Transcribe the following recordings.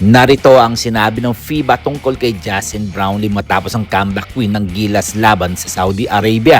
Narito ang sinabi ng FIBA tungkol kay Justin Brownlee matapos ang comeback win ng Gilas laban sa Saudi Arabia.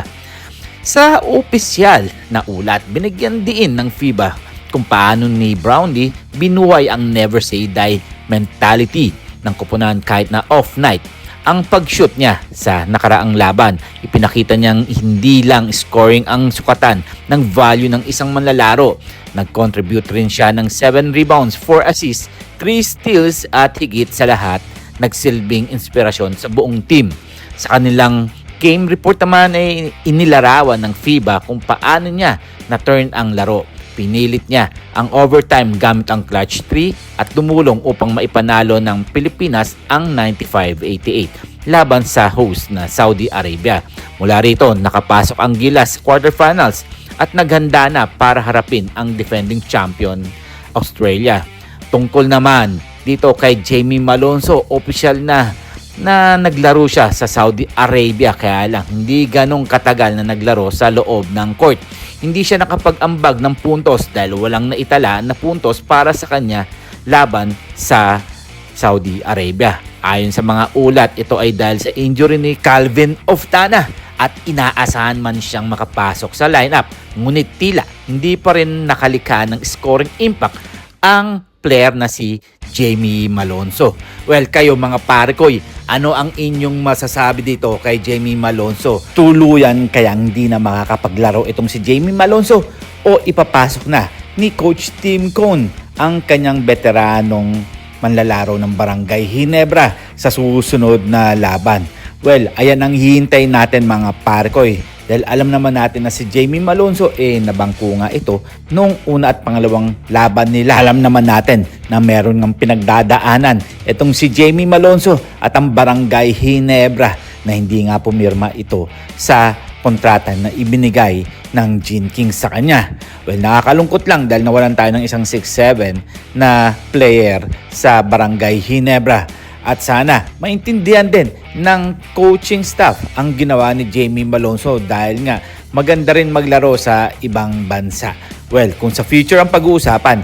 Sa opisyal na ulat, binigyan diin ng FIBA kung paano ni Brownlee binuhay ang never say die mentality ng koponan kahit na off night. Ang pag-shoot niya sa nakaraang laban, ipinakita niyang hindi lang scoring ang sukatan ng value ng isang manlalaro. Nag-contribute rin siya ng 7 rebounds, 4 assists, 3 steals at higit sa lahat, nagsilbing inspirasyon sa buong team. Sa kanilang game report naman ay inilarawan ng FIBA kung paano niya na-turn ang laro. Pinilit niya ang overtime gamit ang clutch 3 at tumulong upang maipanalo ng Pilipinas ang 95-88 laban sa host na Saudi Arabia. Mula rito, nakapasok ang Gilas quarterfinals at naghanda na para harapin ang defending champion Australia. Tungkol naman dito kay Jamie Malonzo, opisyal na naglaro siya sa Saudi Arabia, kaya lang hindi ganong katagal na naglaro sa loob ng court. Hindi siya nakapag-ambag ng puntos dahil walang naitala na puntos para sa kanya laban sa Saudi Arabia. Ayon sa mga ulat, ito ay dahil sa injury ni Calvin Oftana at inaasahan man siyang makapasok sa lineup. Ngunit tila hindi pa rin nakalikha ng scoring impact ang player na si Jamie Malonzo. Well, kayo mga parikoy, ano ang inyong masasabi dito kay Jamie Malonzo? Tuluyan kayang hindi na makakapaglaro itong si Jamie Malonzo o ipapasok na ni Coach Tim Cone ang kanyang veteranong manlalaro ng Barangay Ginebra sa susunod na laban? Well, ayan ang hihintay natin mga parikoy. Dahil alam naman natin na si Jamie Malonzo nabangko nga ito nung una at pangalawang laban nila. Alam naman natin na meron ng pinagdadaanan itong si Jamie Malonzo at ang Barangay Ginebra na hindi nga pumirma ito sa kontrata na ibinigay ng Gene King sa kanya. Well, nakakalungkot lang dahil nawalan tayo ng isang 6'7" na player sa Barangay Ginebra. At sana maintindihan din ng coaching staff ang ginawa ni Jamie Malonzo dahil nga maganda rin maglaro sa ibang bansa. Well, kung sa future ang pag-uusapan,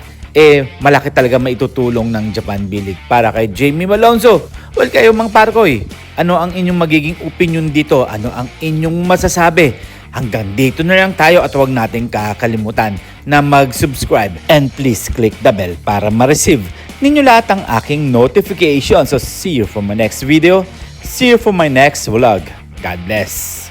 malaki talaga maitutulong ng Japan B-League para kay Jamie Malonzo. Well, kayo mga parkoy, ano ang inyong magiging opinion dito? Ano ang inyong masasabi? Hanggang dito na lang tayo at huwag natin kakalimutan na mag-subscribe and please click the bell para ma-receive ninyo lahat ang aking notification. So see you for my next video. See you for my next vlog. God bless.